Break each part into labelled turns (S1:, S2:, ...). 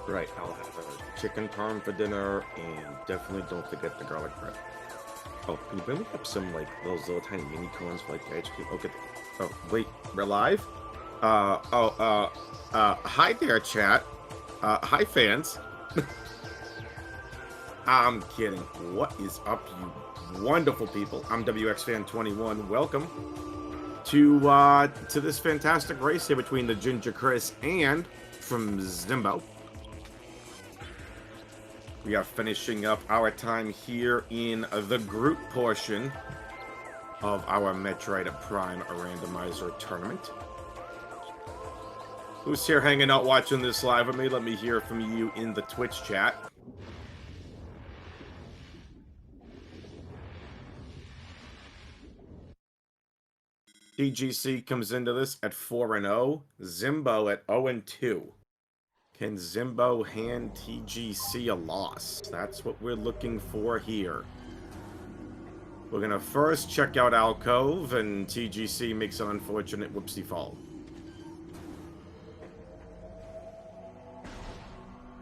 S1: Right, I'll have a chicken parm for dinner, and definitely don't forget the garlic bread. Oh, can you bring me up some, like, those little tiny mini cones for, like, the ice cream? Okay. Oh, wait, we're live? Hi there, chat. Hi, fans. I'm kidding. What is up, you wonderful people? I'm WXFan21. Welcome to this fantastic race here between the Ginger Chris and from Zimbo. We are finishing up our time here in the group portion of our Metroid Prime Randomizer Tournament. Who's here hanging out watching this live with me? Let me hear from you in the Twitch chat. DGC comes into this at 4-0. Zimbo at 0-2. Can Zimbo hand TGC a loss? That's what we're looking for here. We're going to first check out Alcove, and TGC makes an unfortunate whoopsie fall.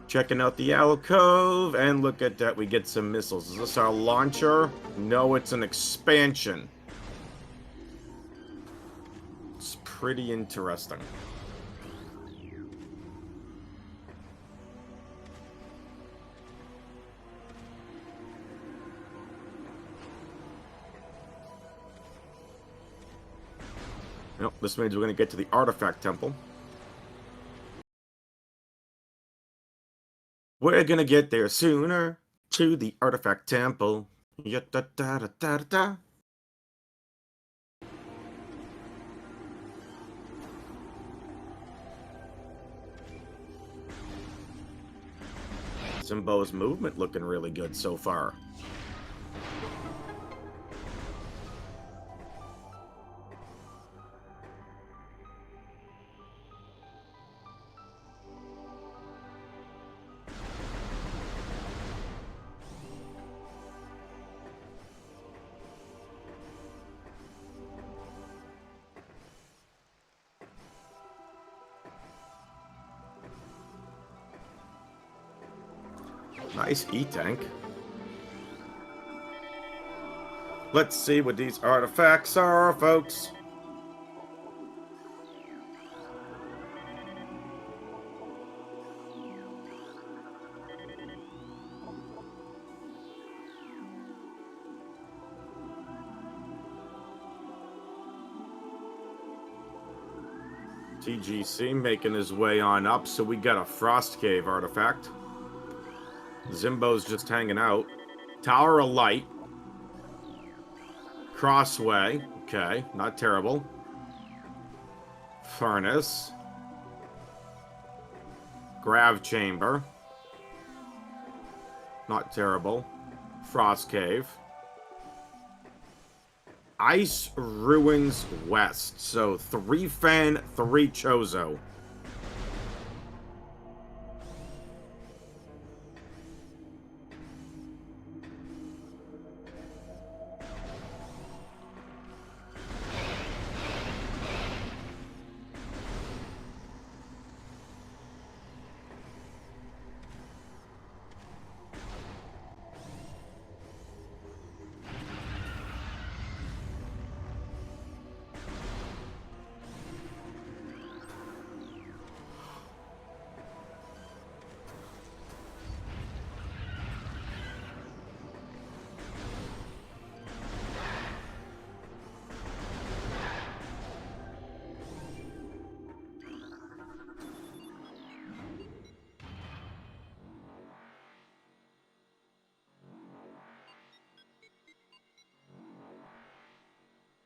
S1: Checking out the Alcove, and look at that, we get some missiles. Is this our launcher? No, it's an expansion. It's pretty interesting. Nope, this means we're going to get to the Artifact Temple. We're going to get there sooner to the Artifact Temple. Ya-da-da-da-da-da. Zimbo's movement looking really good so far. Nice E-tank. Let's see what these artifacts are, folks. TGC making his way on up, so we got a Frost Cave artifact. Zimbo's just hanging out. Tower of Light. Crossway. Okay, not terrible. Furnace. Grav Chamber. Not terrible. Frost Cave. Ice Ruins West. So 3 Fan, 3 Chozo.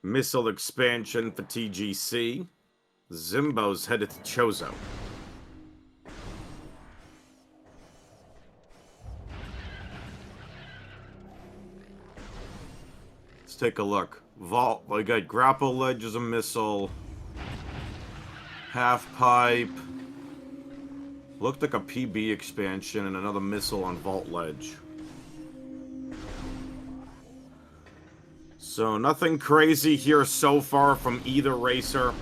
S1: Missile expansion for TGC. Zimbo's headed to Chozo. Let's take a look. Vault, we got Grapple Ledge as a missile. Half Pipe. Looked like a PB expansion and another missile on Vault Ledge. So nothing crazy here so far from either racer.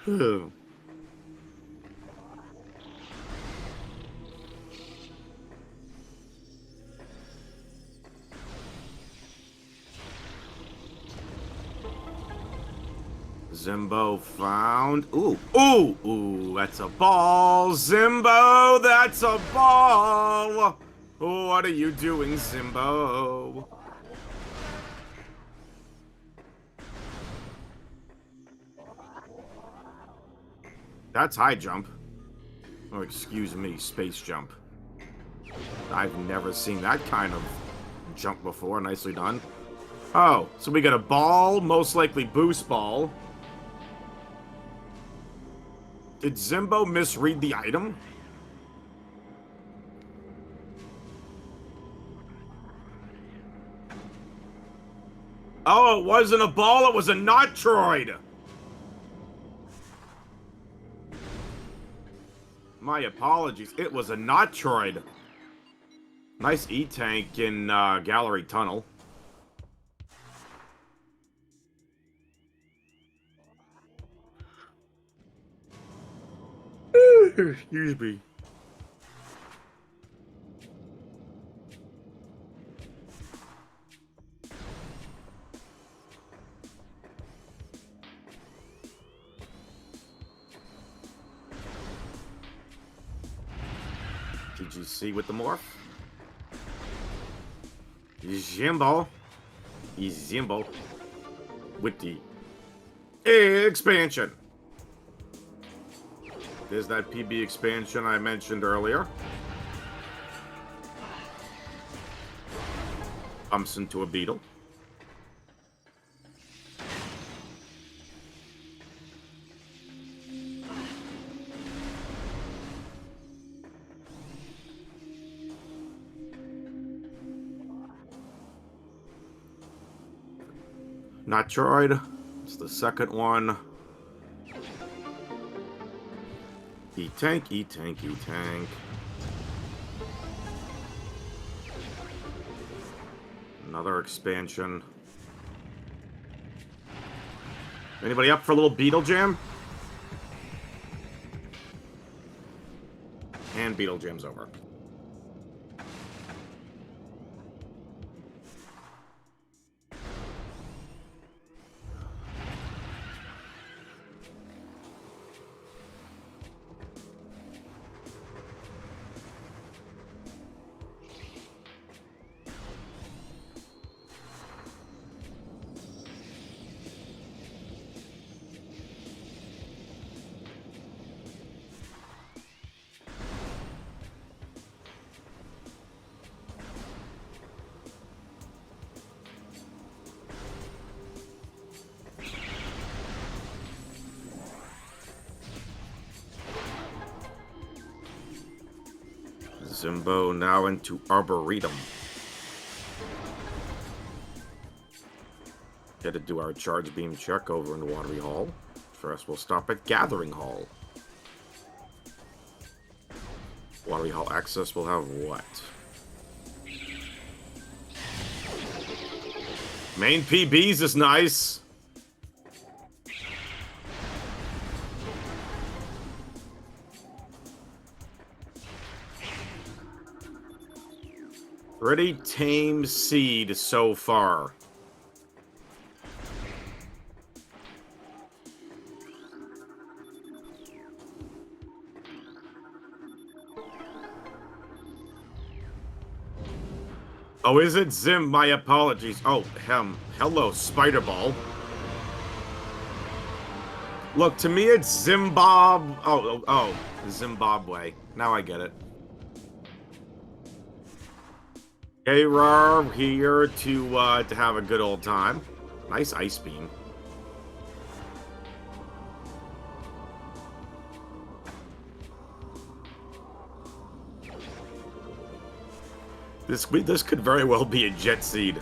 S1: Zimbo found. Ooh, ooh, ooh, that's a ball. Zimbo, that's a ball. What are you doing, Zimbo? That's high jump. Oh, excuse me, space jump. I've never seen that kind of jump before. Nicely done. Oh, so we got a ball, most likely boost ball. Did Zimbo misread the item? Oh, it wasn't a ball, it was a Metroid. My apologies, it was a Metroid. Nice E-tank in Gallery Tunnel. Excuse me. TGC with the morph. Jimbo. Zimbo. With the expansion. There's that PB expansion I mentioned earlier. Bumps into a beetle. Metroid. It's the second one. E-tank, E-tank, E-tank. Another expansion. Anybody up for a little Beetle Jam? And Beetle Jam's over. Zimbo now into Arboretum. Got to do our charge beam check over in Watery Hall. First, we'll stop at Gathering Hall. Watery Hall access will have what? Main PBs is nice. Pretty tame seed so far. Oh, is it Zim? My apologies. Oh, hello, Spider Ball. Look, to me it's Oh, Zimbabwe. Now I get it. Hey, Rar, here to have a good old time. Nice ice beam. This could very well be a jet seed.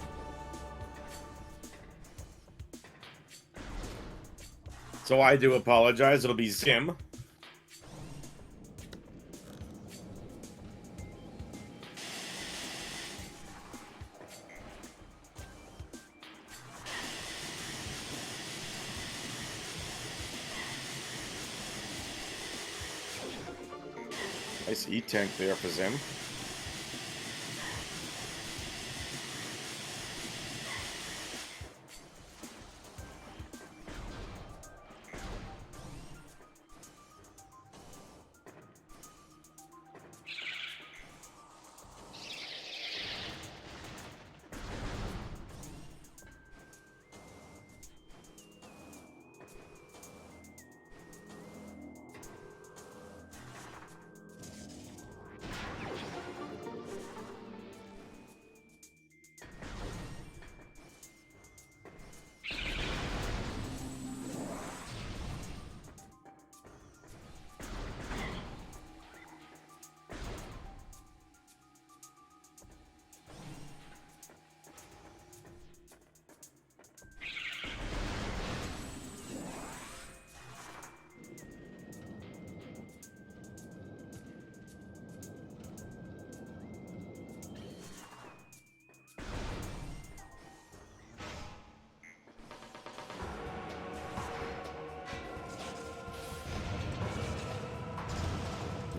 S1: So I do apologize. It'll be Zim. Nice E-tank there for Zim.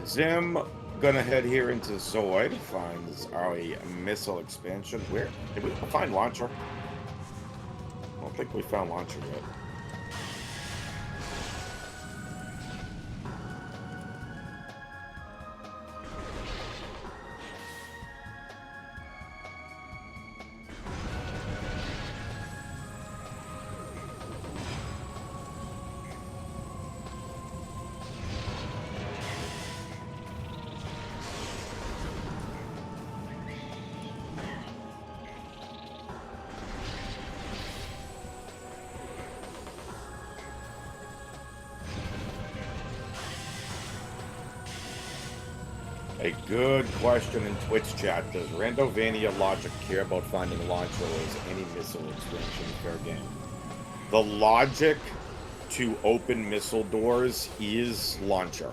S1: Zim gonna head here into Zoid, finds our missile expansion. Where did we find launcher? I don't think we found launcher yet. A good question in Twitch chat. Does Randomizer logic care about finding launcher or is any missile expansion fair game? The logic to open missile doors is launcher.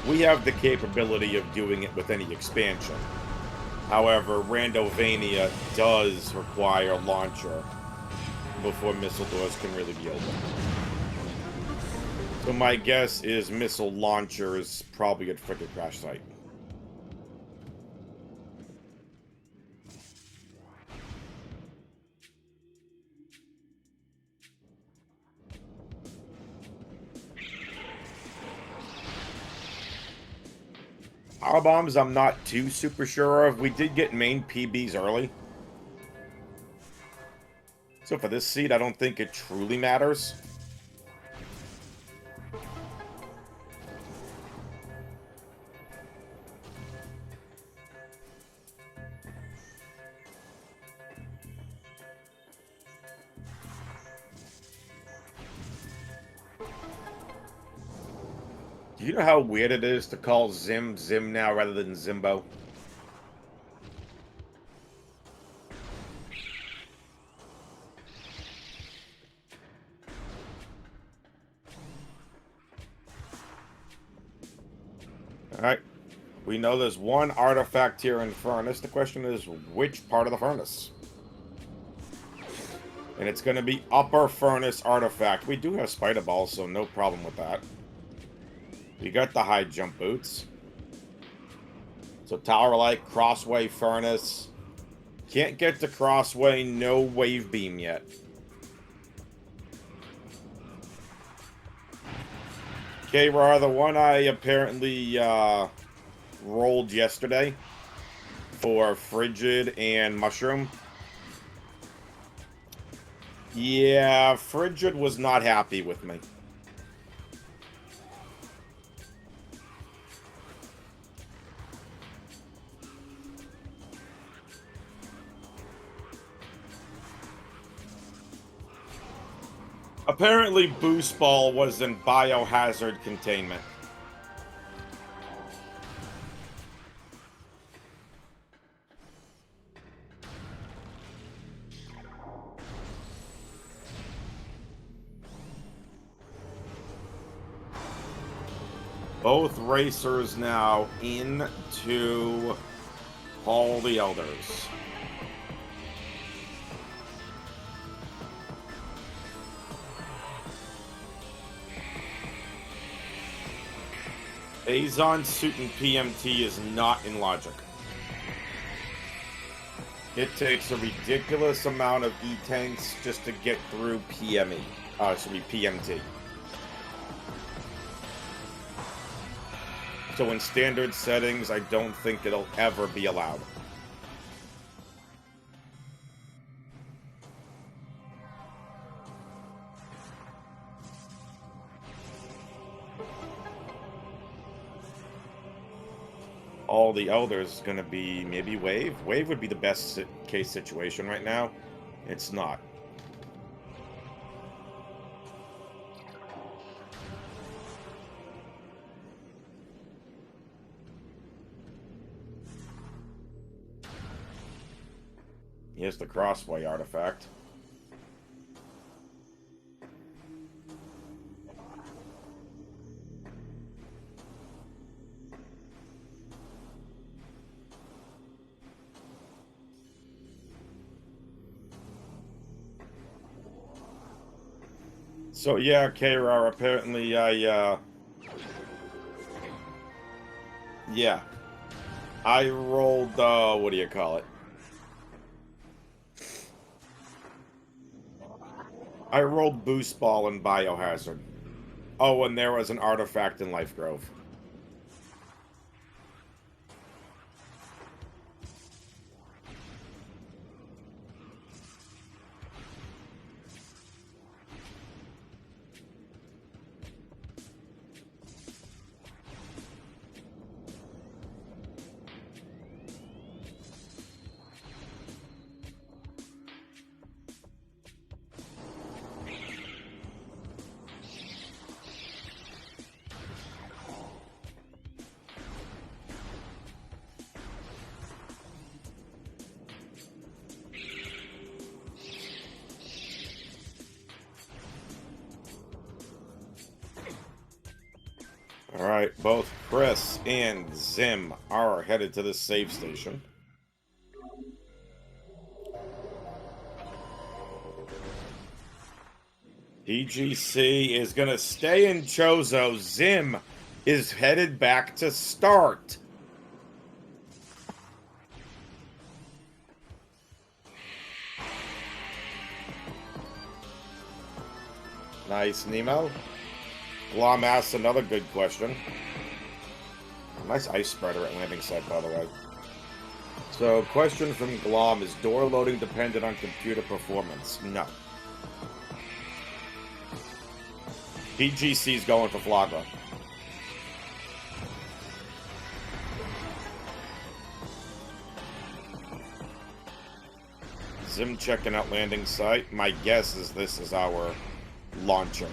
S1: We have the capability of doing it with any expansion. However, Randomizer does require launcher before missile doors can really be opened. So my guess is missile launchers probably at frickin' crash site. Power bombs, I'm not too super sure of. We did get main PBs early. So for this seed, I don't think it truly matters. Do you know how weird it is to call Zim Zim now rather than Zimbo? Alright. We know there's one artifact here in Furnace. The question is, which part of the Furnace? And it's going to be Upper Furnace artifact. We do have Spider Balls, so no problem with that. We got the high jump boots. So Tower Light, Crossway, Furnace. Can't get to Crossway, no Wave Beam yet. K-Rar, the one I apparently rolled yesterday for Frigid and Mushroom. Yeah, Frigid was not happy with me. Apparently, Boost Ball was in biohazard containment. Both racers now into Hall of the Elders. Azon suit and PMT is not in logic. It takes a ridiculous amount of E-tanks just to get through PME. PMT. So in standard settings, I don't think it'll ever be allowed. All the others going to be maybe Wave. Wave would be the best case situation right now. It's not. Here's the crossway artifact. So yeah, K-Rar, apparently yeah. I rolled, what do you call it? I rolled Boost Ball and Biohazard. Oh, and there was an artifact in Life Grove. Alright, both Chris and Zim are headed to the save station. PGC is going to stay in Chozo. Zim is headed back to start. Nice, Nemo. Glom asks another good question. Nice ice spreader at landing site, by the way. So, question from Glom, is door loading dependent on computer performance? No. PGC's going for Flagra. Zim checking out landing site. My guess is this is our launcher.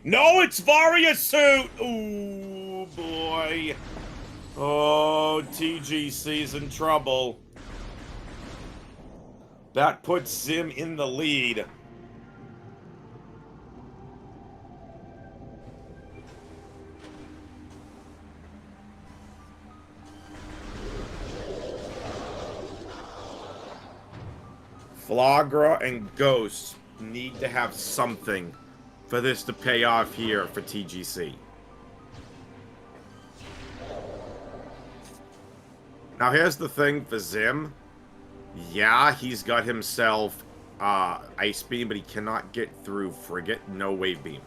S1: No, it's Varia suit! Ooh, boy. Oh, TGC's in trouble. That puts Zim in the lead. Flagra and Ghost need to have something for this to pay off here for TGC. Now here's the thing for Zim. Yeah, he's got himself Ice Beam, but he cannot get through Frigate. No Wave Beam.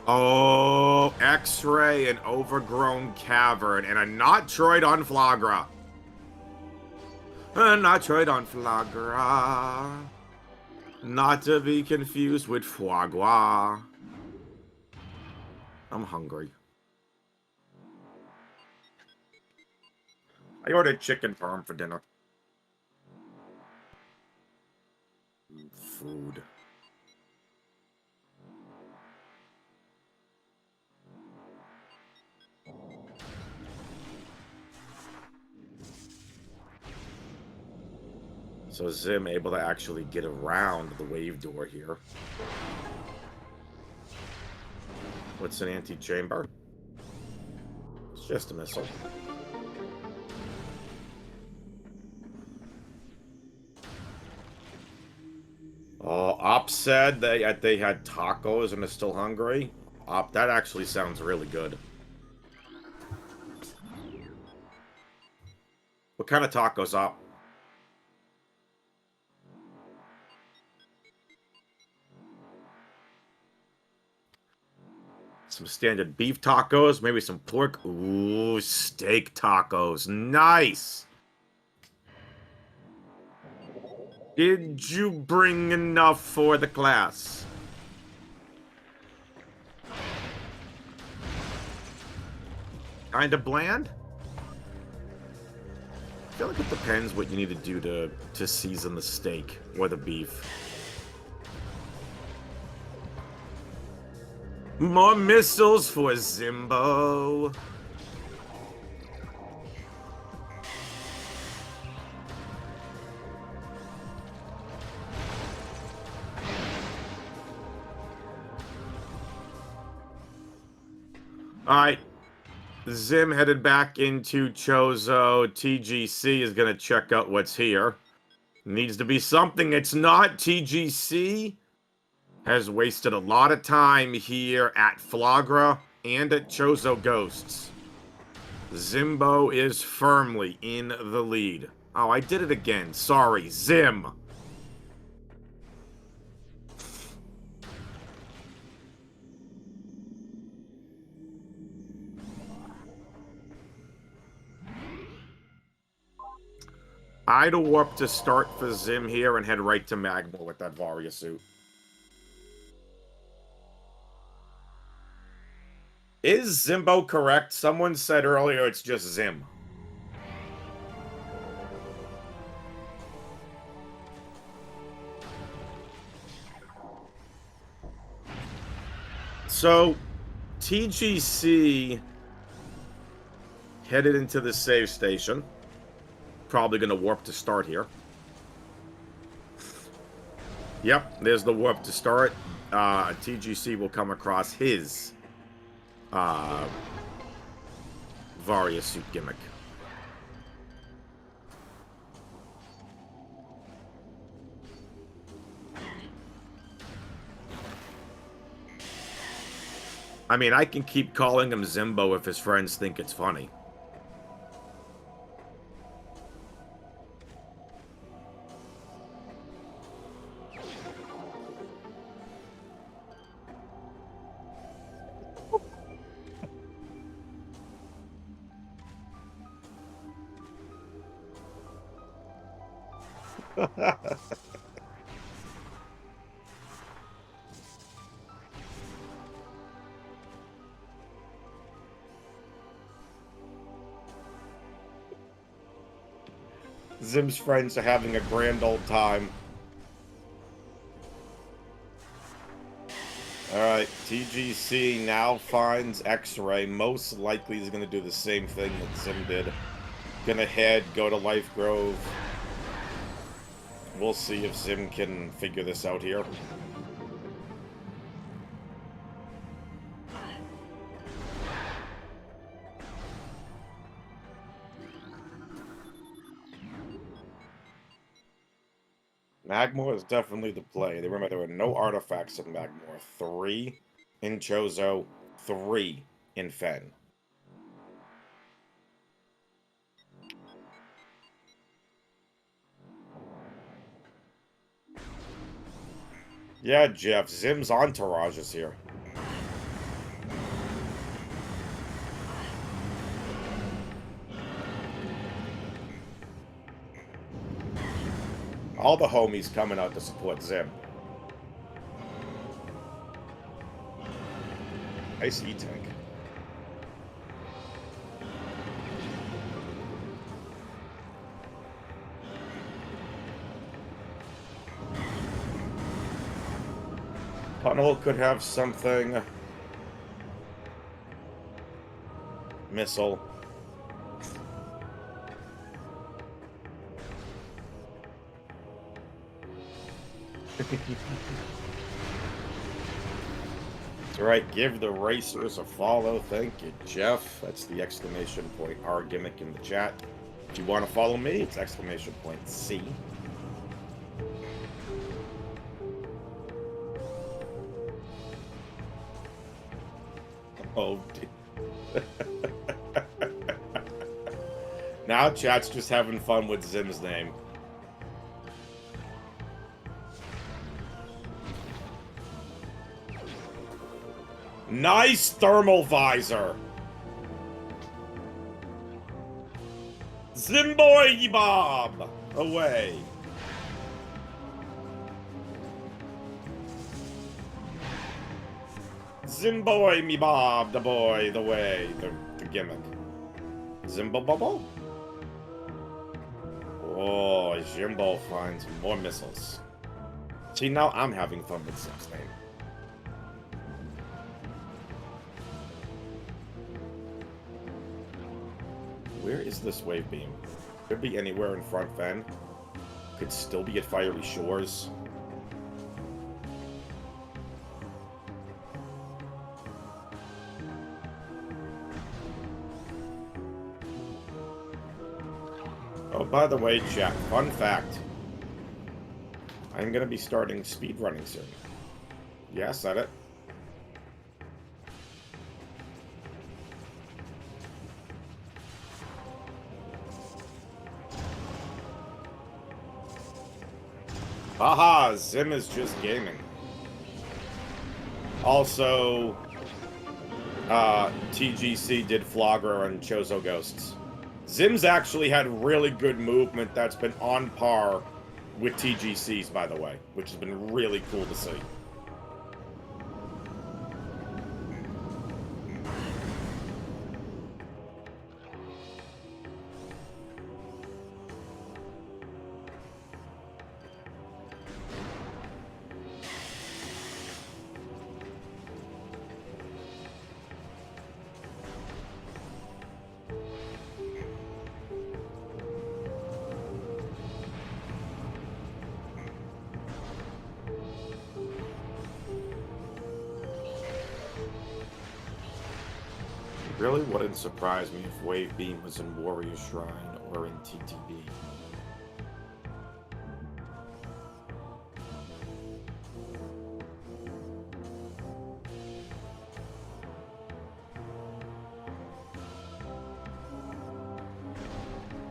S1: Oh, X-Ray, an overgrown cavern, and a Notroid on Flagra. A Notroid on Flagra. Not to be confused with foie gras. I'm hungry. I ordered chicken parm for dinner. Food. So Zim able to actually get around the wave door here. What's an anti-chamber? It's just a missile. Op said they had tacos and are still hungry. Op, that actually sounds really good. What kind of tacos, Op? Some standard beef tacos, maybe some pork. Ooh, steak tacos. Nice! Did you bring enough for the class? Kinda bland? I feel like it depends what you need to do to season the steak or the beef. More missiles for Zimbo. Alright. Zim headed back into Chozo. TGC is going to check out what's here. Needs to be something it's not. TGC has wasted a lot of time here at Flagra and at Chozo Ghosts. Zimbo is firmly in the lead. Oh, I did it again. Sorry, Zim. I'd warp to start for Zim here and head right to Magma with that Varia suit. Is Zimbo correct? Someone said earlier it's just Zim. So, TGC headed into the save station. Probably going to warp to start here. Yep, there's the warp to start. TGC will come across his Varia suit gimmick. I mean, I can keep calling him Zimbo if his friends think it's funny. Zim's friends are having a grand old time. Alright, TGC now finds X-Ray. Most likely he's going to do the same thing that Zim did. Gonna head, go to Life Grove. We'll see if Zim can figure this out here. Magmore is definitely the play. Remember, there were no artifacts in Magmore. 3 in Chozo, 3 in Fen. Yeah, Jeff, Zim's entourage is here. All the homies coming out to support Zim. Nice E-Tank. Tunnel could have something. Missile. That's right, give the racers a follow. Thank you, Jeff. That's the exclamation point R gimmick in the chat. If you want to follow me, it's exclamation point C. Oh, now chat's just having fun with Zim's name. Nice thermal visor. Zimboy Bob! Away. Zimboy me Bob, the boy, the way, the gimmick. Zimbo Bubble? Oh, Jimbo finds more missiles. See, now I'm having fun with Zim's name. Where is this wave beam? Could be anywhere in front Fen. Could still be at Fiery Shores. Oh, by the way, chat, fun fact. I'm gonna be starting speedrunning soon. Yeah, I said it. Haha, Zim is just gaming. Also, TGC did Flogger and Chozo Ghosts. Zim's actually had really good movement that's been on par with TGC's, by the way, which has been really cool to see. Really wouldn't surprise me if Wave Beam was in Warrior Shrine or in TTB.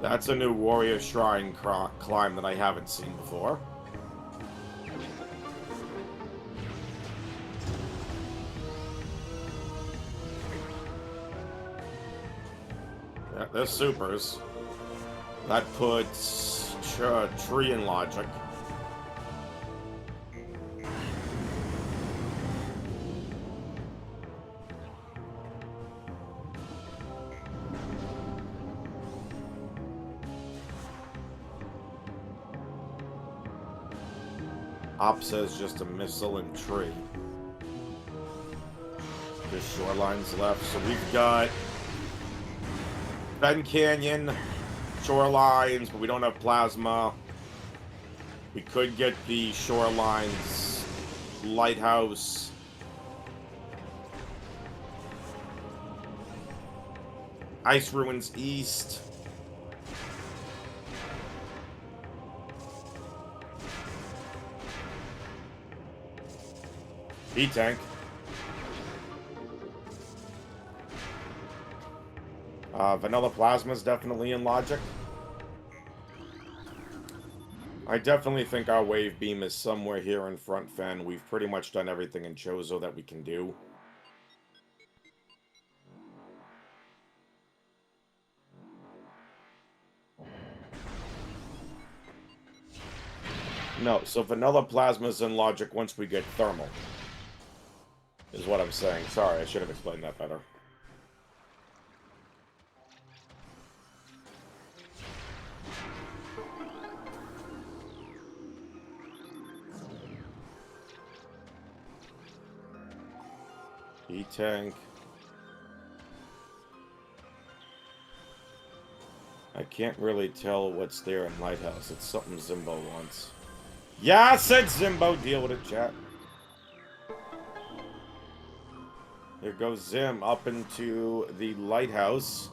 S1: That's a new Warrior Shrine climb that I haven't seen before. They're supers. That puts Tree in logic. Op says just a missile and Tree. Just shorelines left, so we've got Ben Canyon, shorelines, but we don't have plasma. We could get the shorelines, lighthouse. Ice Ruins East. B-Tank. Vanilla Plasma is definitely in logic. I definitely think our Wave Beam is somewhere here in front Fen. We've pretty much done everything in Chozo that we can do. No, so Vanilla Plasma is in logic once we get Thermal. Is what I'm saying. Sorry, I should have explained that better. E-Tank. I can't really tell what's there in Lighthouse. It's something Zimbo wants. Yeah, I said Zimbo. Deal with it, chat. There goes Zim up into the Lighthouse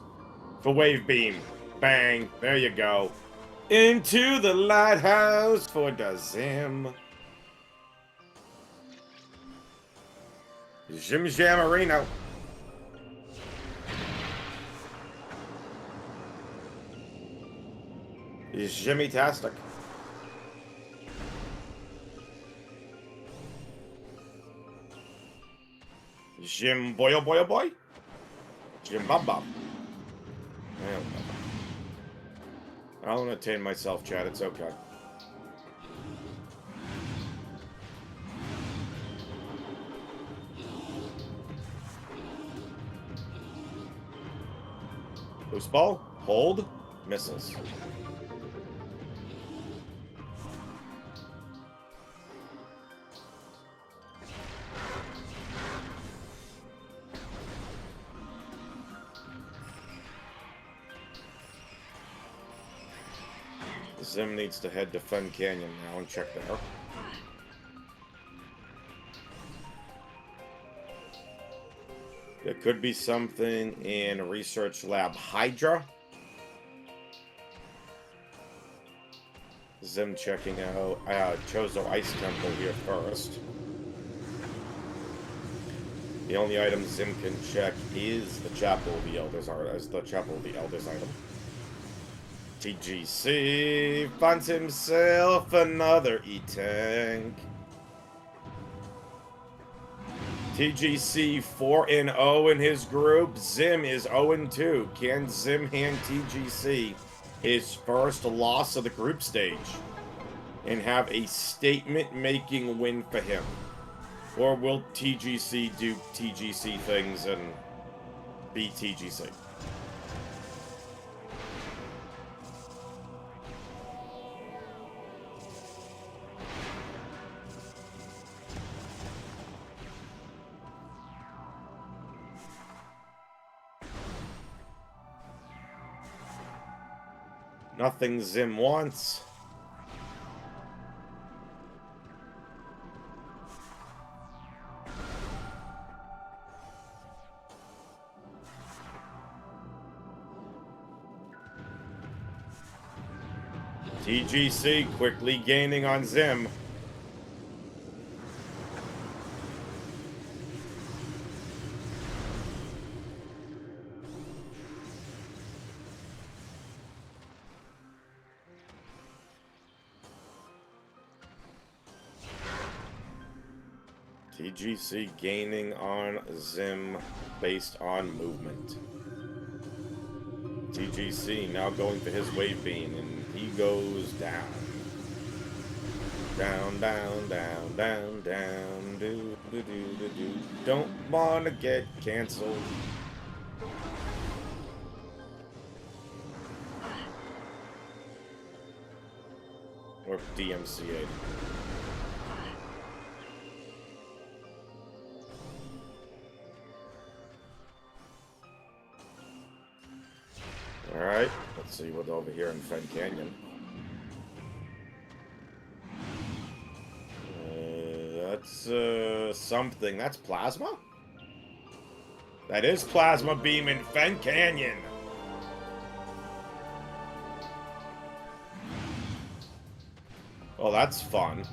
S1: for Wave Beam. Bang. There you go. Into the Lighthouse for the Zim. Jim Jamarino. Jimmy-tastic. Jim boy oh boy oh boy. Jim bob bob. I'll entertain myself, Chad. It's okay. Loose ball. Hold. Misses. Zim needs to head to Fen Canyon now and check there. There could be something in Research Lab Hydra. Zim checking out Chozo Ice Temple here first. The only item Zim can check is the Chapel of the Elders item. TGC finds himself another E-Tank. TGC 4-0 in his group. Zim is 0-2. Can Zim hand TGC his first loss of the group stage and have a statement-making win for him? Or will TGC do TGC things and beat TGC? Nothing Zim wants. TGC quickly gaining on Zim. TGC gaining on Zim based on movement. TGC now going for his wave beam, and he goes down. Down, down, down, down, down, do, do, do, do, do. Don't wanna get canceled. Or DMCA. Alright, let's see what's over here in Fen Canyon. That's something. That's plasma? That is plasma beam in Fen Canyon. Oh, that's fun.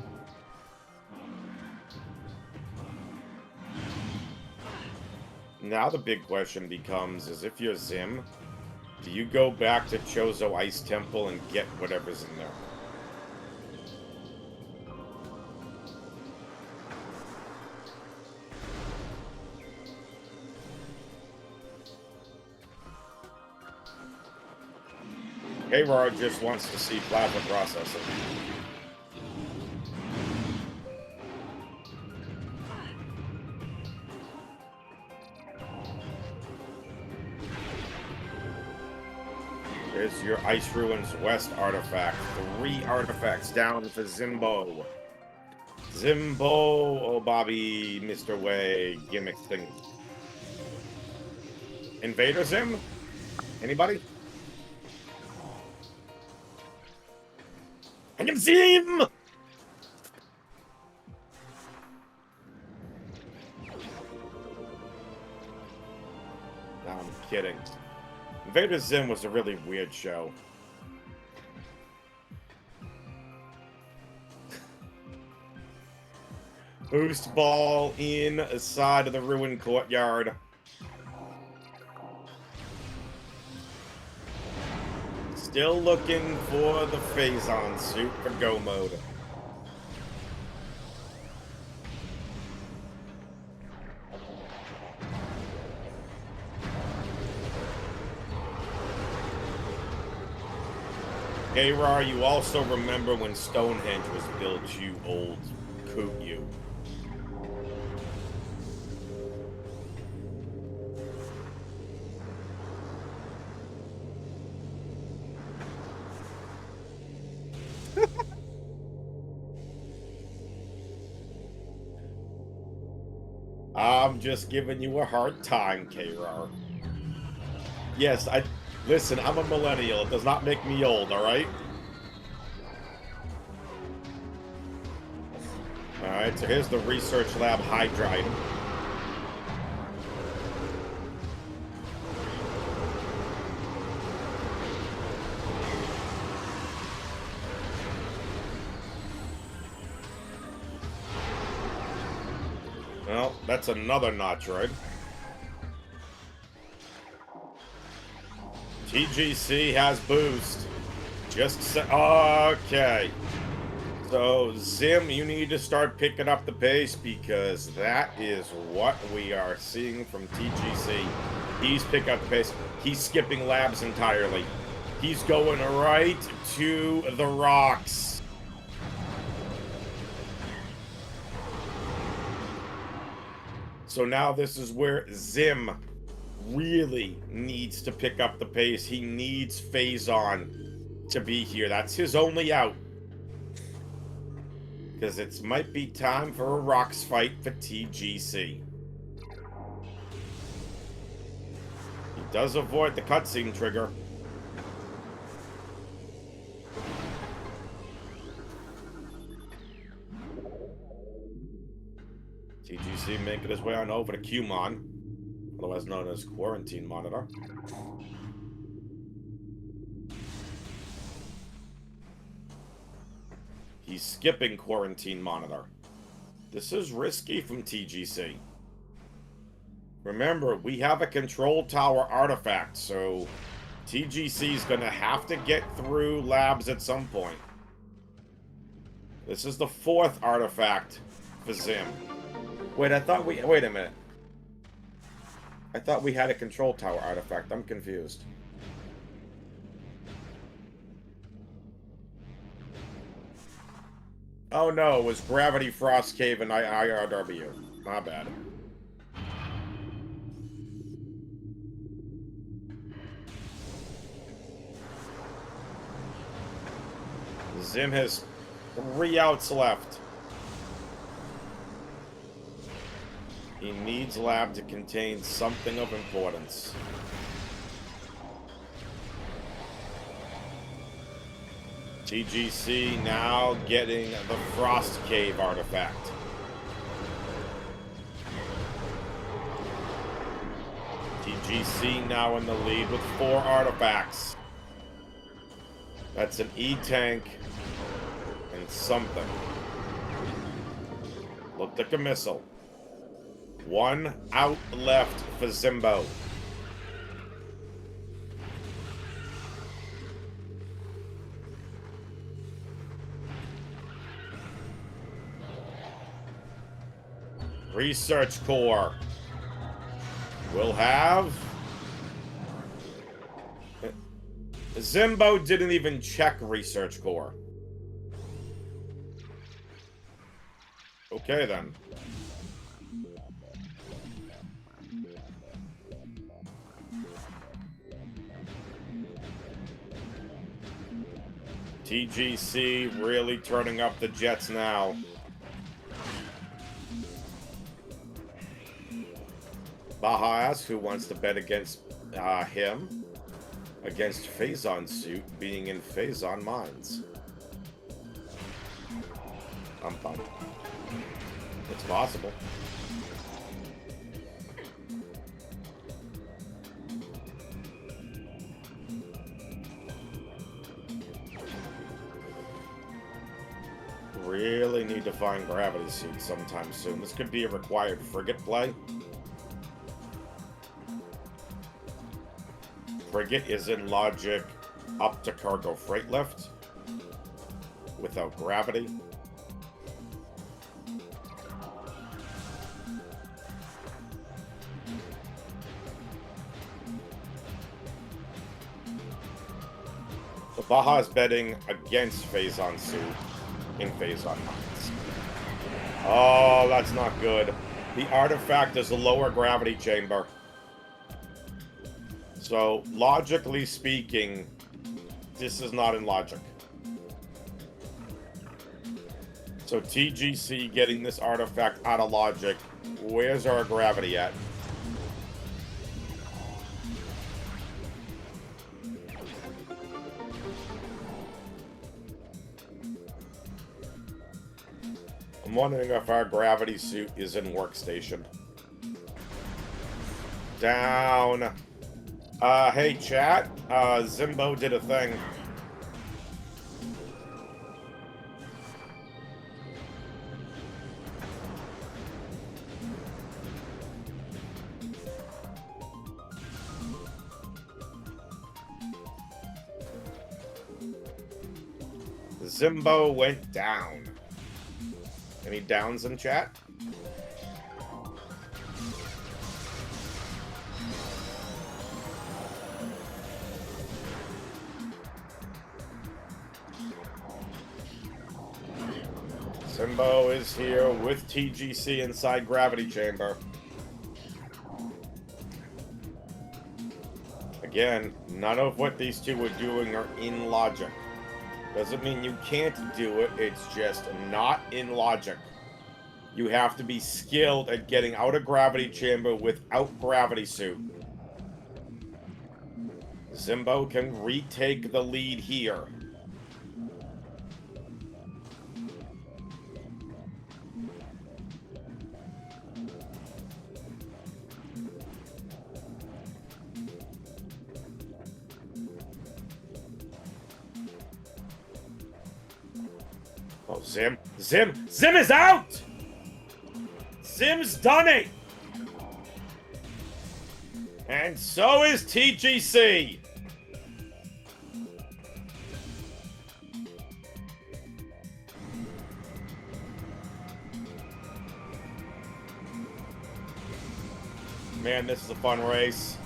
S1: Now the big question becomes, is if you're Zim, do you go back to Chozo Ice Temple and get whatever's in there? K-Roar just wants to see plasma processing. Here's your Ice Ruins West artifact. 3 artifacts down for Zimbo. Zimbo, oh Bobby, Mr. Way, gimmick thing. Invader Zim? Anybody? I can see him! No, I'm kidding. Invader Zim was a really weird show. Boost ball inside of the ruined courtyard. Still looking for the phase-on suit for go mode. Hey, Rar, you also remember when Stonehenge was built, you old coot, you. I'm just giving you a hard time, K-Rar. Yes, listen, I'm a millennial. It does not make me old, alright? Alright, so here's the research lab Hydra item. Well, that's another Metroid. TGC has boost. Okay. So, Zim, you need to start picking up the pace because that is what we are seeing from TGC. He's picking up the pace. He's skipping labs entirely. He's going right to the rocks. So now this is where Zim really needs to pick up the pace. He needs phase-on to be here. That's his only out. Because it might be time for a rocks fight for TGC. He does avoid the cutscene trigger. TGC making his way on over to Qmon, otherwise known as Quarantine Monitor. He's skipping Quarantine Monitor. This is risky from TGC. Remember, we have a control tower artifact, so TGC is going to have to get through labs at some point. This is the 4th artifact for Zim. Wait, wait a minute. I thought we had a control tower artifact. I'm confused. Oh no, it was Gravity, Frost Cave, and IRW. My bad. Zim has 3 outs left. He needs lab to contain something of importance. TGC now getting the Frost Cave artifact. TGC now in the lead with 4 artifacts. That's an E-tank and something. Looked like a missile. 1 out left for Zimbo. Research Core will have... Zimbo didn't even check Research Core. Okay then. TGC really turning up the jets now. Baha asks who wants to bet against him against Phazon suit being in Phazon mines. I'm fine. It's possible. Really need to find gravity suits sometime soon. This could be a required frigate play. Frigate is in logic up to cargo freight lift without gravity. The Baja's betting against Phazon suit in Phazon mines. Oh, that's not good. The artifact is a lower gravity chamber. So, logically speaking, this is not in logic. So TGC getting this artifact out of logic. Where's our gravity at? I'm wondering if our gravity suit is in workstation. Down. Hey chat, Zimbo did a thing. Zimbo went down. Any downs in chat? Zimbo is here with TGC inside Gravity Chamber. Again, none of what these two are doing are in logic. Doesn't mean you can't do it, it's just not in logic. You have to be skilled at getting out of Gravity Chamber without Gravity Suit. Zimbo can retake the lead here. Oh, Zim is out! Zim's done it! And so is TGC. Man, this is a fun race.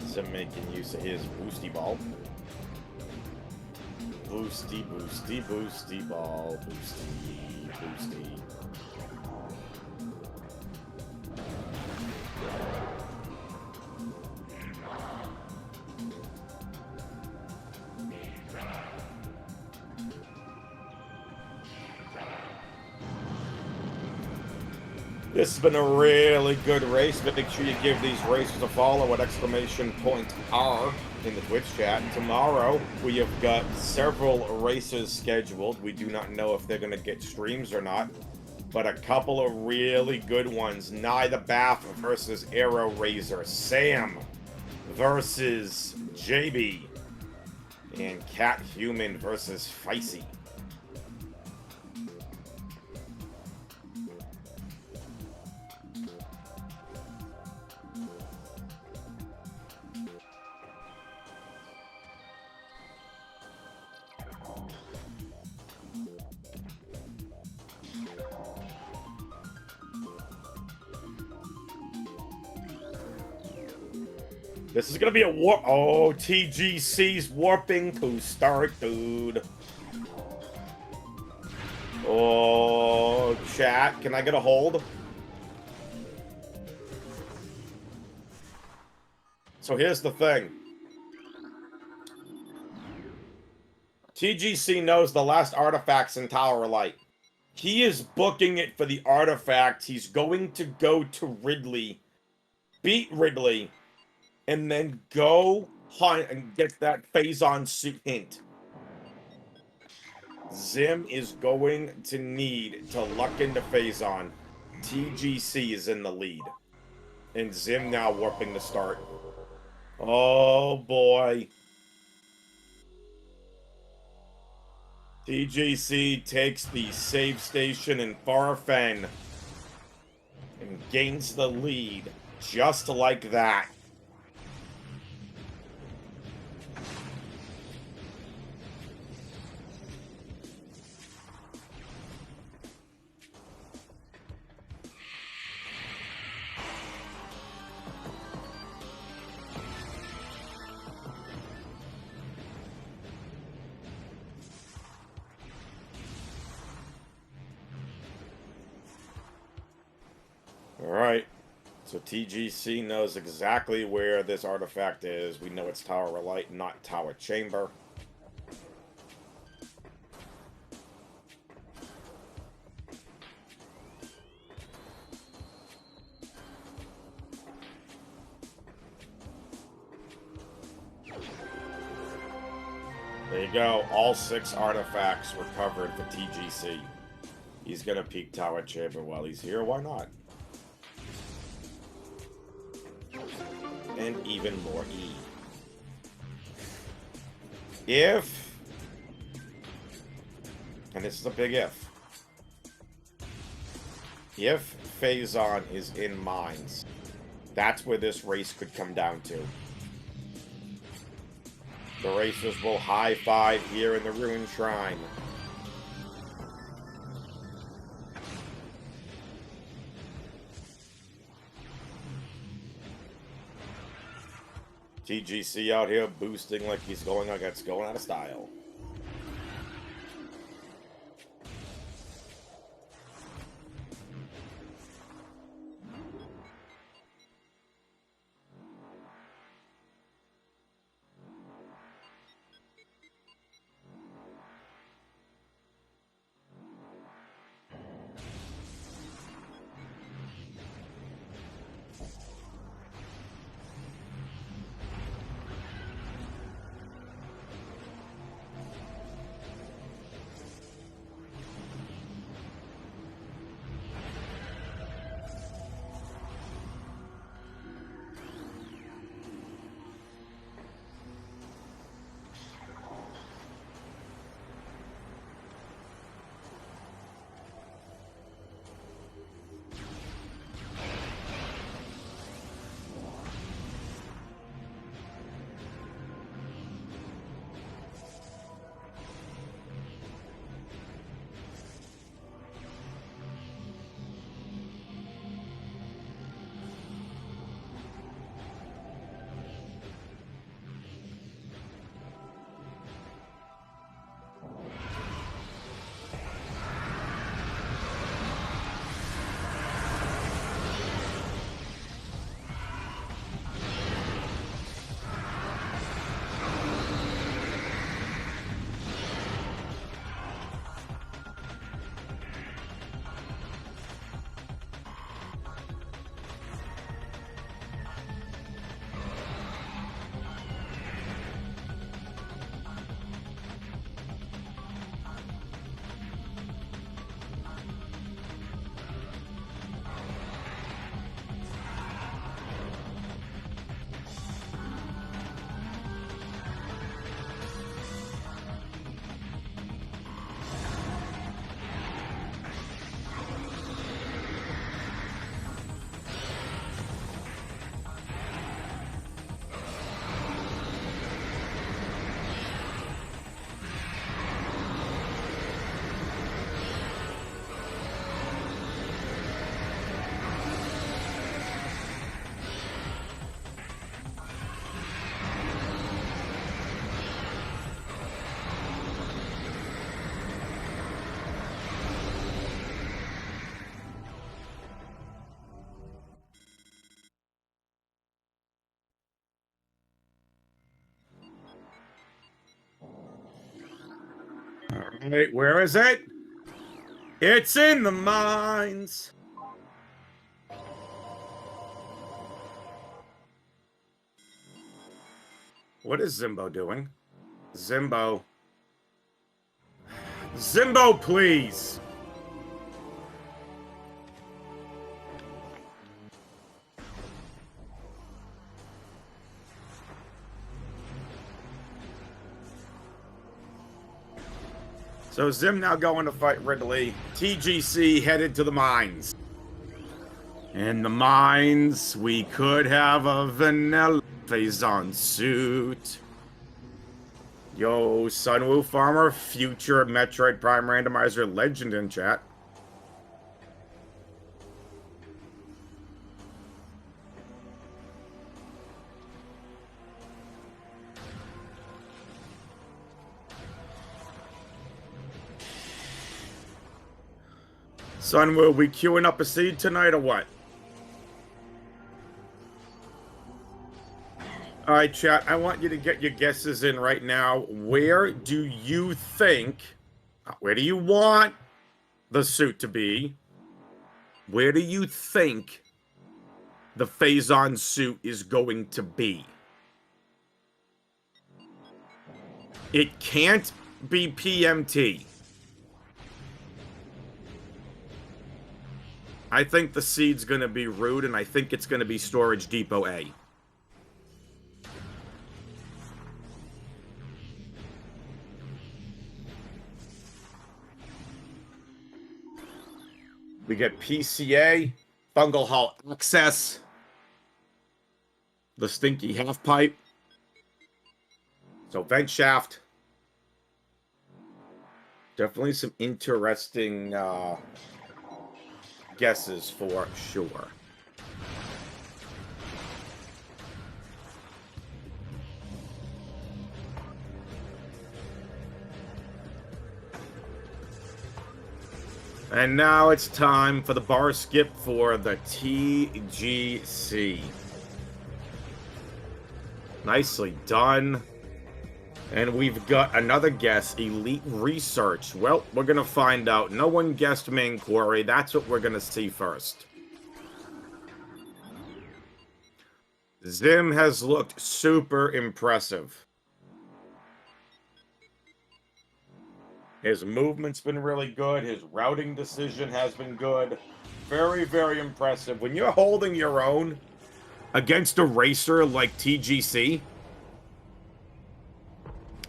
S1: Zim making use of his boosty ball. Boosty, boosty, boosty ball. Boosty, boosty. This has been a really good race. Make sure you give these races a follow at !R in the Twitch chat. Tomorrow, we have got several races scheduled. We do not know if they're going to get streams or not, but a couple of really good ones. Nye the Bath versus Arrow Razor. Sam versus JB. And Cat Human versus Feisty. This is gonna be a warp. Oh, TGC's warping to start, dude. Oh, chat, can I get a hold? So here's the thing. TGC knows the last artifact's in Tower Light. He is booking it for the artifact. He's going to go to Ridley, beat Ridley, and then go hunt and get that Phazon suit hint. Zim is going to need to luck into Phazon. TGC is in the lead. And Zim now warping to start. Oh boy. TGC takes the save station in Farfen and gains the lead, just like that. Alright, so TGC knows exactly where this artifact is. We know it's Tower Relight, not Tower Chamber. There you go, all 6 artifacts recovered for TGC. He's gonna peek Tower Chamber while he's here, why not? And even more E. If, and this is a big if Phazon is in Mines, that's where this race could come down to. The racers will high-five here in the Ruined Shrine. TGC out here boosting like he's going out of style. Alright, where is it? It's in the mines! What is Zimbo doing? Zimbo. Zimbo, please! So Zim now going to fight Ridley. TGC headed to the mines. In the mines, we could have a vanilla Phazon suit. Yo, Sunwoo Farmer, future Metroid Prime Randomizer legend in chat. Sunwoo, we queuing up a seed tonight or what? All right, chat, I want you to get your guesses in right now. Where do you think, where do you want the suit to be? Where do you think the Phazon suit is going to be? It can't be PMT. I think the seed's going to be Rude, and I think it's going to be Storage Depot A. We get PCA, Fungal Hall Access, the Stinky Half Pipe, so Vent Shaft. Definitely some interesting guesses for sure. And now it's time for the bar skip for the TGC. Nicely done. And we've got another guess, Elite Research. Well, we're going to find out. No one guessed Main Quarry. That's what we're going to see first. Zim has looked super impressive. His movement's been really good. His routing decision has been good. Very, very impressive. When you're holding your own against a racer like TGC,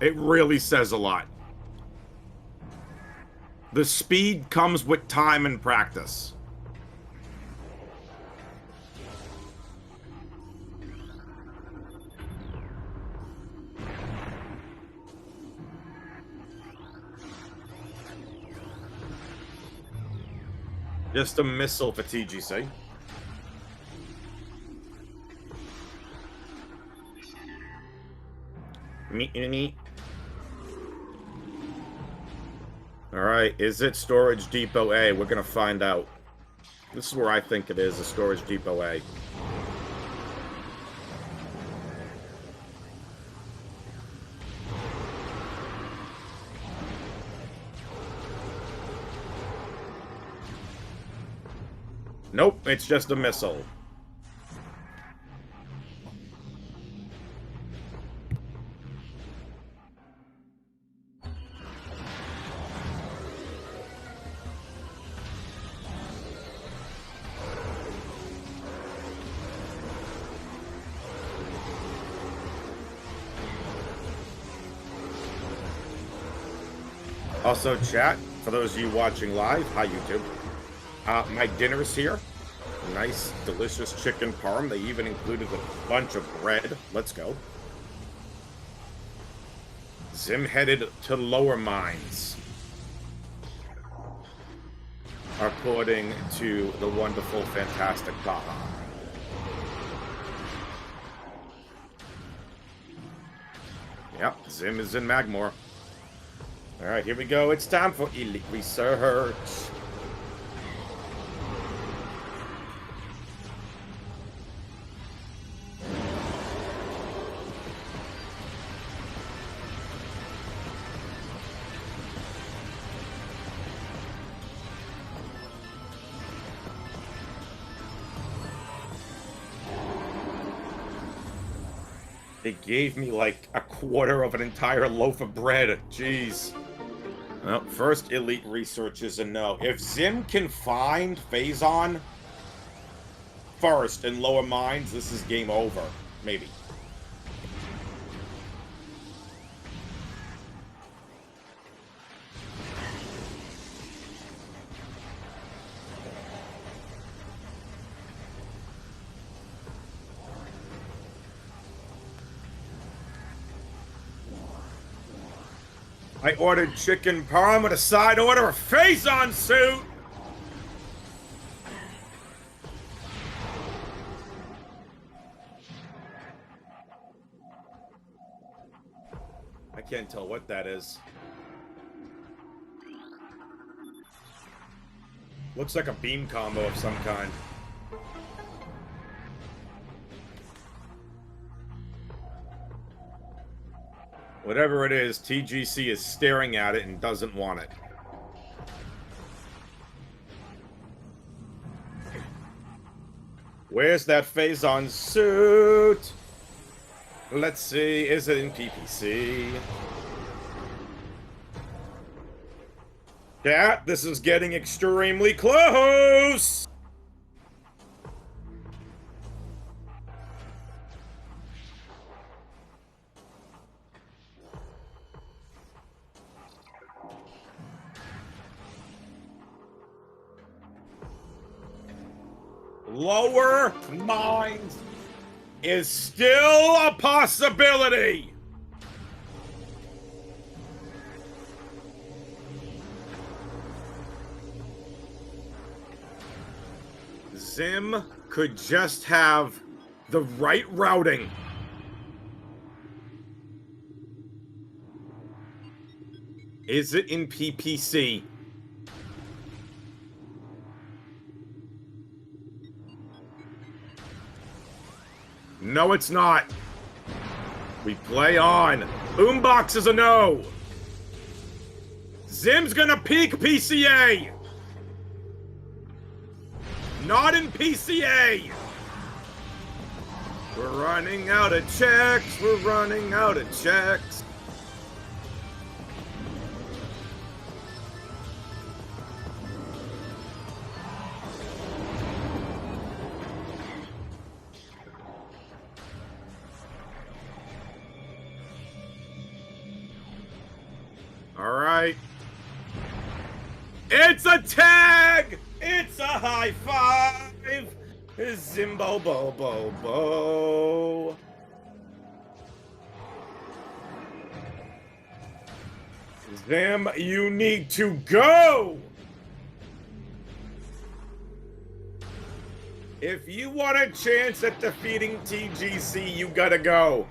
S1: it really says a lot. The speed comes with time and practice. Just a missile for TGC. Meet. Alright, is it Storage Depot A? We're gonna find out. This is where I think it is, the Storage Depot A. Nope, it's just a missile. Also, chat, for those of you watching live, hi YouTube. My dinner's here. Nice, delicious chicken parm. They even included a bunch of bread. Let's go. Zim headed to lower mines, according to the wonderful, fantastic Baha. Yep, Zim is in Magmore. Alright, here we go. It's time for Elite Research. They gave me like a quarter of an entire loaf of bread. Jeez. Well, first Elite Research is a no. If Zim can find Phazon first in lower mines, this is game over. Maybe. I ordered chicken parm with a side order of Phazon suit! I can't tell what that is. Looks like a beam combo of some kind. Whatever it is, TGC is staring at it and doesn't want it. Where's that Phazon suit? Let's see, is it in PPC? Yeah, this is getting extremely close! Lower Minds is still a possibility! Zim could just have the right routing. Is it in PPC? No, it's not. We play on. Boombox is a no. Zim's gonna peak PCA. Not in PCA. We're running out of checks. We're running out of checks. All right. It's a tag! It's a high five! z1mb0bw4y. Zim, you need to go! If you want a chance at defeating TGC, you gotta go.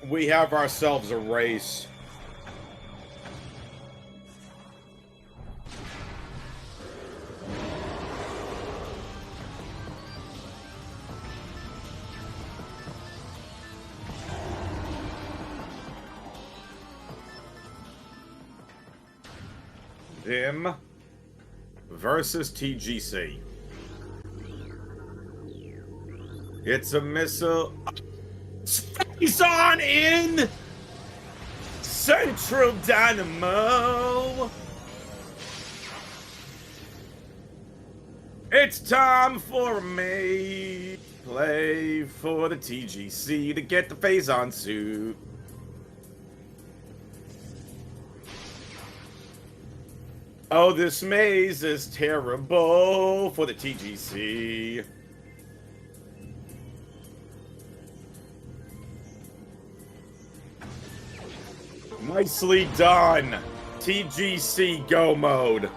S1: We have ourselves a race. Zim versus TGC. It's a missile. He's on in Central Dynamo. It's time for me to play for the TGC to get the Phazon suit. Oh, this maze is terrible for the TGC. Nicely done. TGC go mode.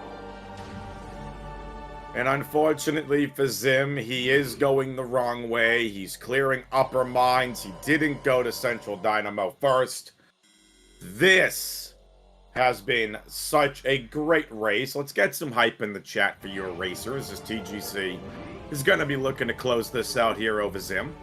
S1: And unfortunately for Zim, he is going the wrong way. He's clearing upper mines. He didn't go to Central Dynamo first. This has been such a great race. Let's get some hype in the chat for your racers, as TGC is going to be looking to close this out here over Zim.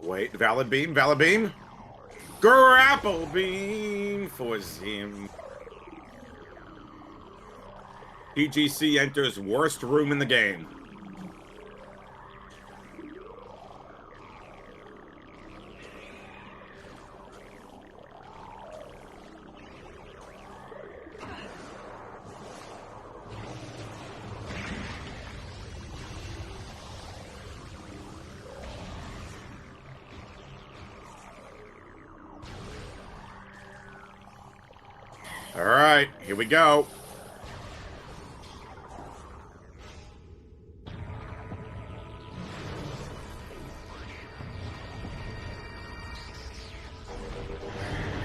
S1: Wait, valid beam, valid beam. Grapple beam for Zim. TGC enters worst room in the game. All right, here we go.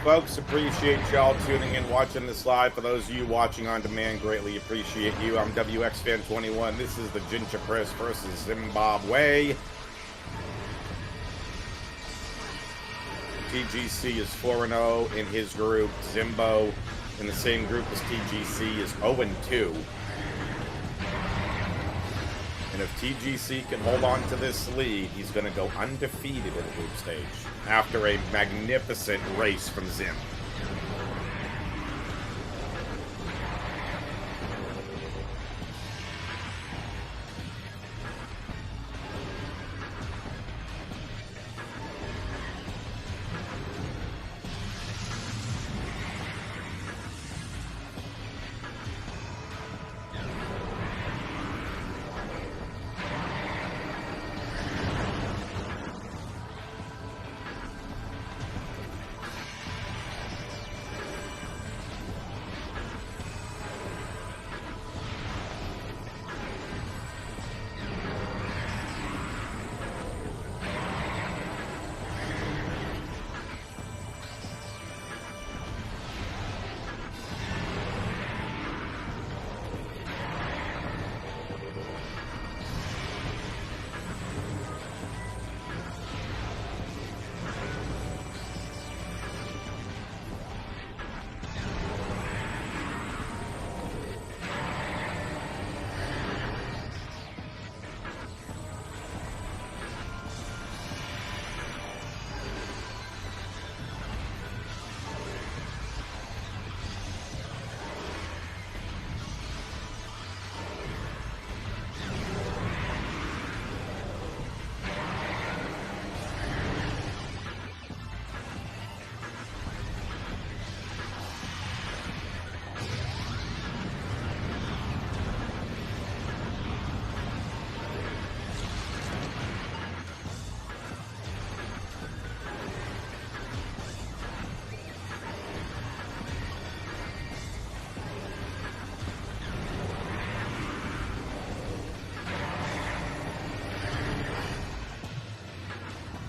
S1: Folks, appreciate y'all tuning in, watching this live. For those of you watching on demand, greatly appreciate you. I'm WXFan21. This is the Ginger Chris versus Zimbabwe. TGC is 4-0 in his group. Zimbo in the same group as TGC is 0-2. And if TGC can hold on to this lead, he's going to go undefeated in the group stage after a magnificent race from Zim.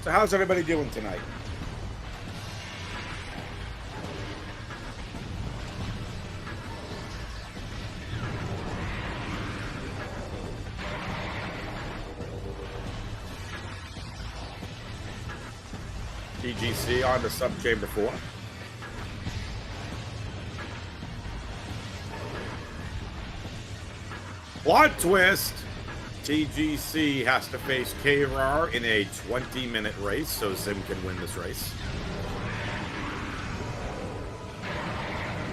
S1: So how's everybody doing tonight? TGC on to sub-chamber 4. Plot twist! TGC has to face K-Rar in a 20-minute race, so Zim can win this race.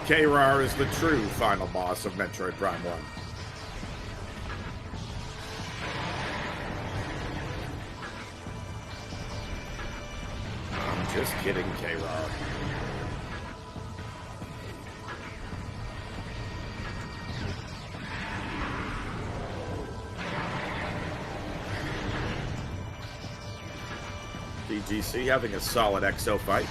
S1: K-Rar is the true final boss of Metroid Prime 1. I'm just kidding, K-Rar. TGC having a solid EXO fight.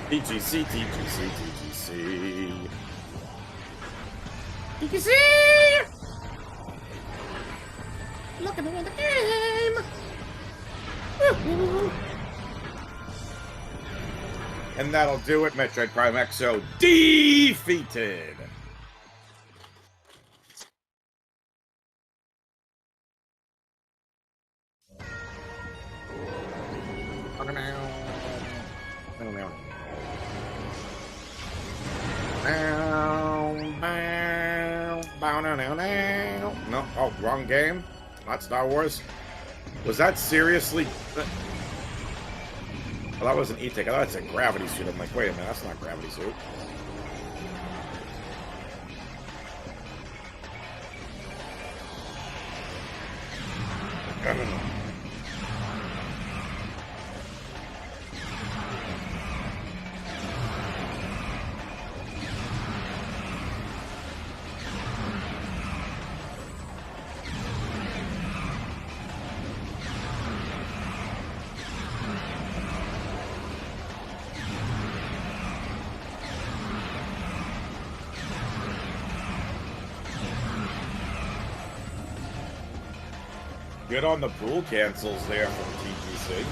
S1: TGC, TGC, TGC. TGC! Look at me in the game! Woo-hoo. And that'll do it. Metroid Prime EXO defeated! No, oh, wrong game. Not Star Wars. Was that seriously? Oh, that was an E-Take. I thought it's a gravity suit. I'm like, wait a minute, that's not a gravity suit. Good on the pool cancels there from TGC.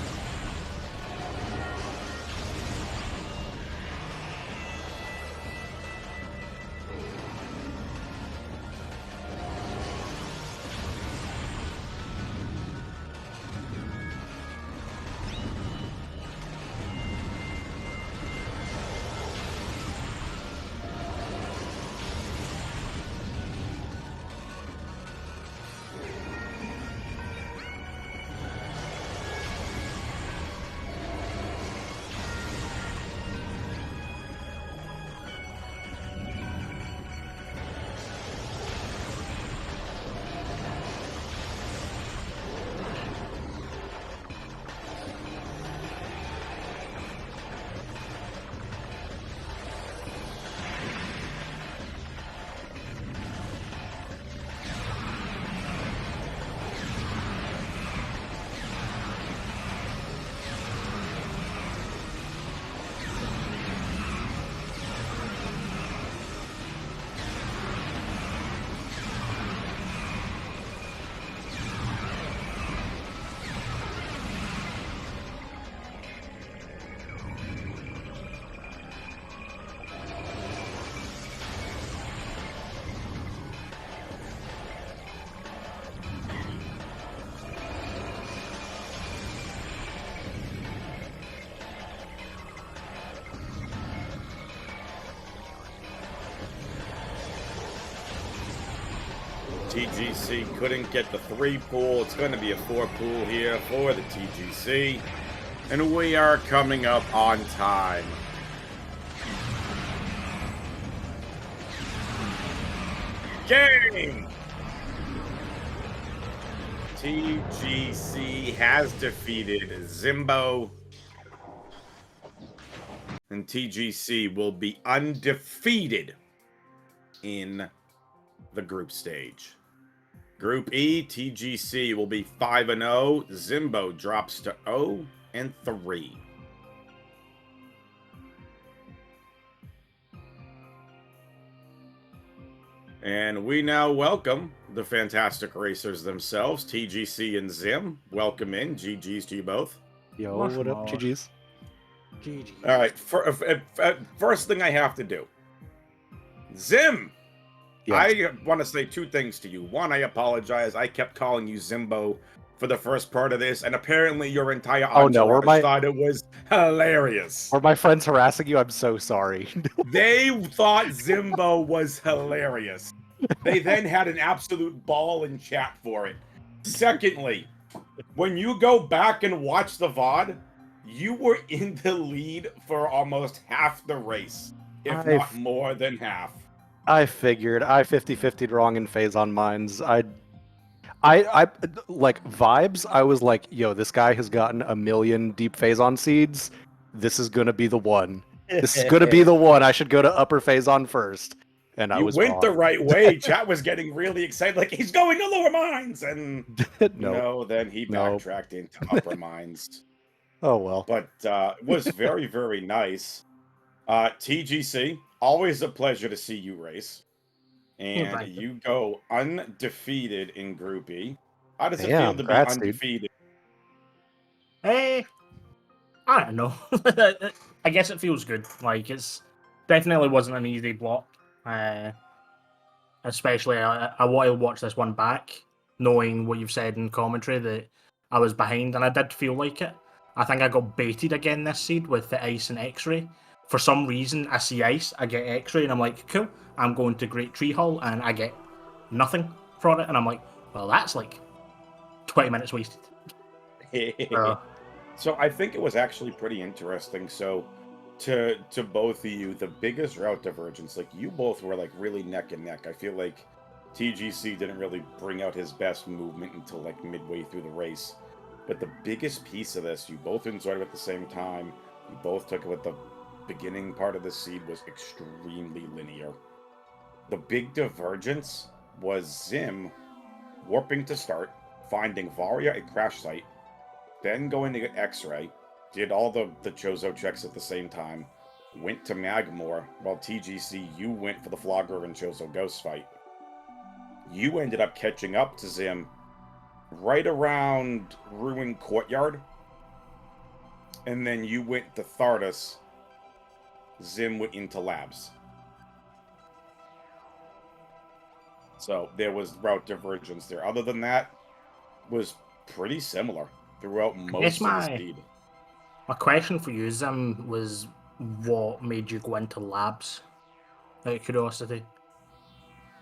S1: TGC couldn't get the 3 pool. It's going to be a 4 pool here for the TGC. And we are coming up on time. Game! TGC has defeated z1mb0bw4y. And TGC will be undefeated in the group stage. Group E, TGC will be 5-0. z1mb0bw drops to 0-3. And we now welcome the fantastic racers themselves, TGC and z1mb0bw. Welcome in. GG's to you both.
S2: Yo, what up, GG's?
S3: GG.
S1: All right, first thing I have to do. z1mb0bw.
S2: Yes.
S1: I want to say 2 things to you. One, I apologize. I kept calling you z1mb0bw for the first part of this, and apparently your entire entourage thought it was hilarious.
S2: Were my friends harassing you? I'm so sorry.
S1: They thought z1mb0bw was hilarious. They then had an absolute ball in chat for it. Secondly, when you go back and watch the VOD, you were in the lead for almost half the race, if not more than half.
S2: I figured. I 50-50'd wrong in phase on mines. I like vibes. I was like, yo, this guy has gotten 1 million deep phase on seeds. This is gonna be the one. This is gonna be the one. I should go to upper phase on first. And I was
S1: went
S2: wrong.
S1: the right way. Chat was getting really excited, like he's going to lower mines, and no, then he backtracked into upper mines.
S2: Oh well.
S1: But it was very, very nice. TGC, always a pleasure to see you race. And you go undefeated in Group E. How does it feel to be undefeated?
S3: I don't know. I guess it feels good. Like, it's definitely wasn't an easy block. Especially, I want to watch this one back, knowing what you've said in commentary that I was behind, and I did feel like it. I think I got baited again this seed with the ice and X-ray. For some reason, I see ice, I get X-ray, and I'm like, cool, I'm going to Great Tree Hall, and I get nothing for it, and I'm like, well, that's like 20 minutes wasted.
S1: So I think it was actually pretty interesting. So to both of you, the biggest route divergence, like you both were like really neck and neck. I feel like TGC didn't really bring out his best movement until like midway through the race. But the biggest piece of this, you both enjoyed it at the same time. You both took it with the beginning part of the seed was extremely linear. The big divergence was Zim warping to start, finding Varia at crash site, then going to get X-ray, did all the Chozo checks at the same time, went to Magmore, while TGC, you went for the Flogger and Chozo Ghost fight. You ended up catching up to Zim right around Ruin Courtyard, and then you went to Thardus. Zim went into Labs. So there was route divergence there. Other than that, was pretty similar throughout most of the speed.
S3: My question for you, Zim, was what made you go into Labs? Out of curiosity.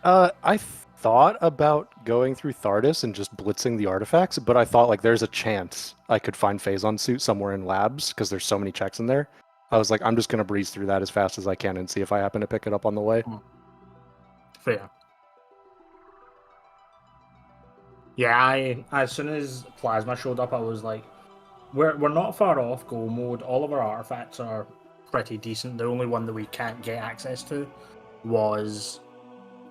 S2: I thought about going through Thardus and just blitzing the artifacts, but I thought like there's a chance I could find Phazon suit somewhere in Labs because there's so many checks in there. I was like, I'm just gonna breeze through that as fast as I can and see if I happen to pick it up on the way.
S3: Fair. Yeah, as soon as Plasma showed up, I was like, we're not far off Go mode. All of our artifacts are pretty decent. The only one that we can't get access to was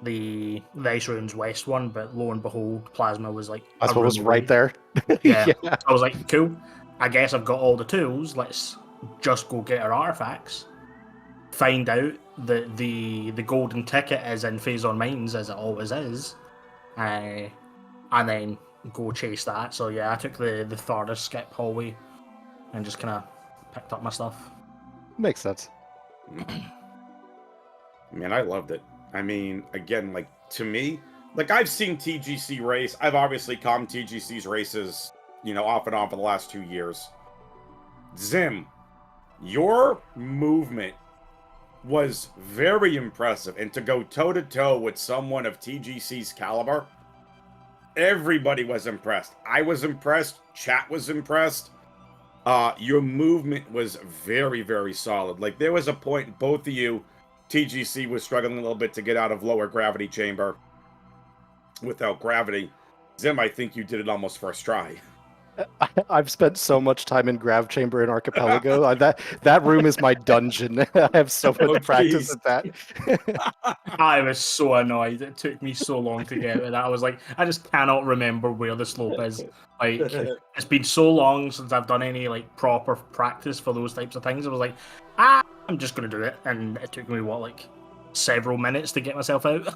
S3: the Ice Ruins West one, but lo and behold, Plasma was like...
S2: That's what was right there.
S3: Yeah. I was like, cool. I guess I've got all the tools. Let's just go get our artifacts. Find out that the golden ticket is in Phazon Mines, as it always is. And then go chase that. So yeah, I took the Thardus skip hallway and just kind of picked up my stuff.
S2: Makes sense.
S1: Man, I loved it. I mean, again, like, to me, like, I've seen TGC race. I've obviously come TGC's races, you know, off and on for the last 2 years. Zim, your movement was very impressive. And to go toe-to-toe with someone of TGC's caliber, everybody was impressed. I was impressed. Chat was impressed. Your movement was very, very solid. Like, there was a point, both of you, TGC was struggling a little bit to get out of lower gravity chamber without gravity. Zim, I think you did it almost first try.
S2: I've spent so much time in Grav Chamber in Archipelago. That room is my dungeon. I have so much practice at that.
S3: I was so annoyed. It took me so long to get it. I was like, I just cannot remember where the slope is. Like, it's been so long since I've done any like proper practice for those types of things. I was like, I'm just gonna do it, and it took me like several minutes to get myself out.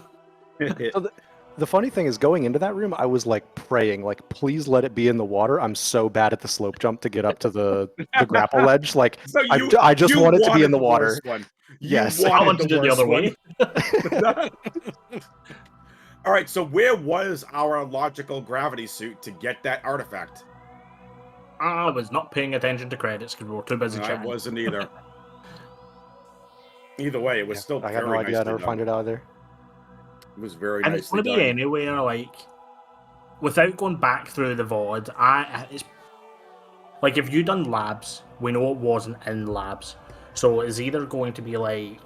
S2: So the funny thing is, going into that room, I was like praying, like, please let it be in the water. I'm so bad at the slope jump to get up to the grapple ledge. Like, so I just want it to be in the water. Yes,
S3: I want to do it the other way.
S1: All right, so where was our logical gravity suit to get that artifact?
S3: I was not paying attention to credits because we were too busy chatting.
S1: I wasn't either. Either way, it was still
S2: I have no idea. I never find it out there.
S1: It was very
S3: nice. And it's going to be anywhere, like, without going back through the VOD, it's like, if you done Labs, we know it wasn't in Labs. So it's either going to be like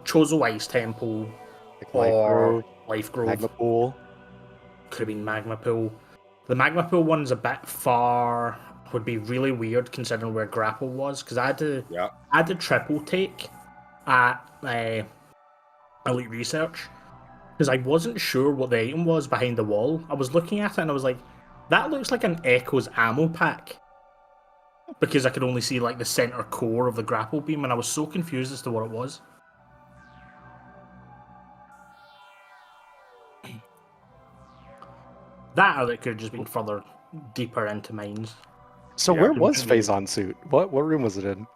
S3: Chozo Ice Temple or Life Grove.
S2: Magma Pool.
S3: Could have been Magma Pool. The Magma Pool one's a bit far. Would be really weird considering where Grapple was, because I had to triple take at Elite Research because I wasn't sure what the item was behind the wall. I was looking at it and I was like, that looks like an Echo's ammo pack, because I could only see like the center core of the grapple beam, and I was so confused as to what it was. That, or it could have just been further deeper into mines.
S2: So where was Phazon suit? What room was it in?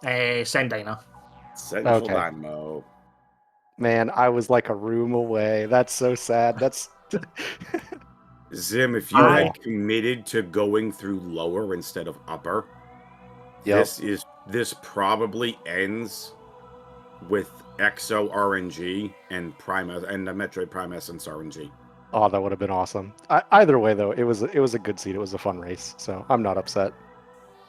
S3: Sendina.
S1: Central Dynamo.
S2: Man, I was like a room away. That's so sad. That's
S1: Zim, if you had committed to going through lower instead of upper, this probably ends with Exo RNG and Prime and the Metroid Prime Essence RNG.
S2: Oh, that would have been awesome. Either way, though, it was a good seat. It was a fun race, so I'm not upset.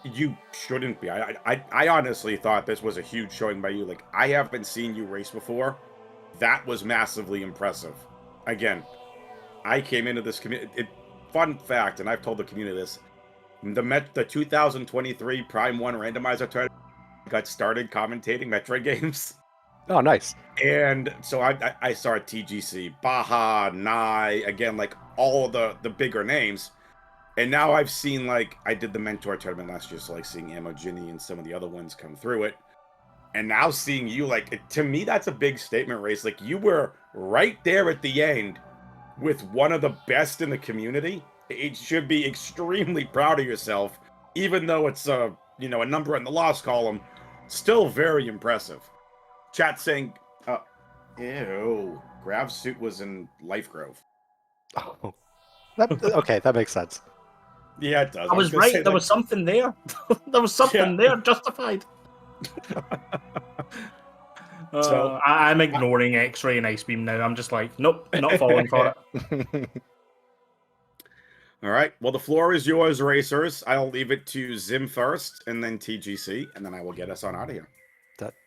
S1: You shouldn't be. I honestly thought this was a huge showing by you. Like, I haven't seen you race before. That was massively impressive. Again, I came into this community. Fun fact, and I've told the community this: the 2023 Prime 1 Randomizer tournament got started commentating Metroid games.
S2: Oh, nice.
S1: And so I saw TGC, Baja, Nye, again, like all the bigger names. And now I've seen, like, I did the Mentor tournament last year, so like seeing Amogini and some of the other ones come through it. And now seeing you, like, to me, that's a big statement race. Like, you were right there at the end with one of the best in the community. It should be extremely proud of yourself, even though it's a number in the loss column. Still very impressive. Chat saying, ew, Grav's suit was in Life Grove.
S2: Oh, okay, that makes sense.
S1: Yeah, it does.
S3: I was right. There was something there. There was something there, justified. So I'm ignoring X-Ray and Ice Beam now. I'm just like, nope, not falling for it.
S1: All right. Well, the floor is yours, racers. I'll leave it to Zim first, and then TGC, and then I will get us on out of here.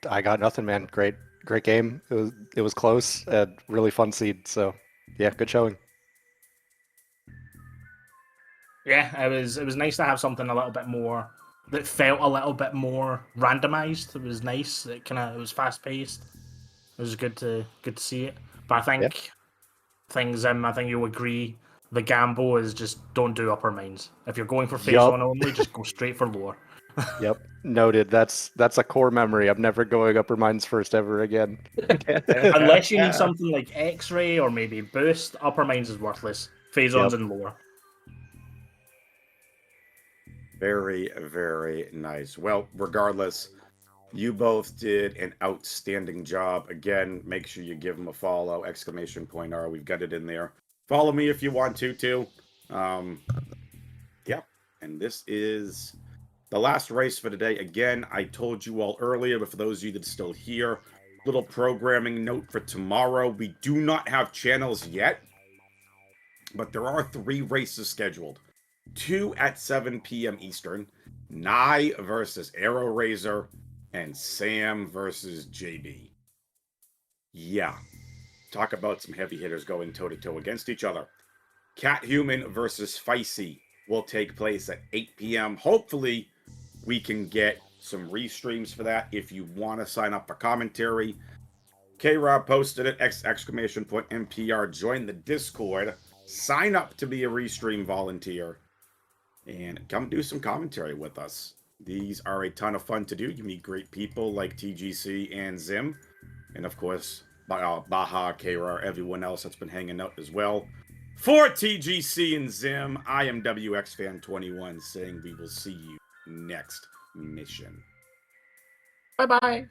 S2: I got nothing, man. Great game. It was close. Really fun seed. So yeah, good showing.
S3: Yeah, it was nice to have something a little bit more that felt a little bit more randomized. It was nice. It was fast paced. It was good to see it. But I think you'll agree. The gamble is just don't do upper mines. If you're going for phase one only, just go straight for lower.
S2: Yep, noted. That's a core memory. I'm never going upper mines first ever again.
S3: Unless you need something like X-ray or maybe boost, upper mines is worthless. Phase ons and lower.
S1: Very, very nice. Well, regardless, you both did an outstanding job. Again, make sure you give them a follow, ! R. We've got it in there. Follow me if you want to, too. Yeah, and this is the last race for today. Again, I told you all earlier, but for those of you that are still here, little programming note for tomorrow. We do not have channels yet, but there are 3 races scheduled. 2 at 7 p.m. Eastern, Nye versus Arrow Razor, and Sam versus JB. Yeah, talk about some heavy hitters going toe-to-toe against each other. Cat Human versus Feisty will take place at 8 p.m. Hopefully, we can get some restreams for that if you want to sign up for commentary. K-Rob posted it, ! NPR, join the Discord, sign up to be a restream volunteer, and come do some commentary with us. These are a ton of fun to do. You meet great people like TGC and Zim, and of course, Baja, K-Rar, everyone else that's been hanging out as well. For TGC and Zim, I am WXFan21 saying we will see you next mission.
S3: Bye-bye.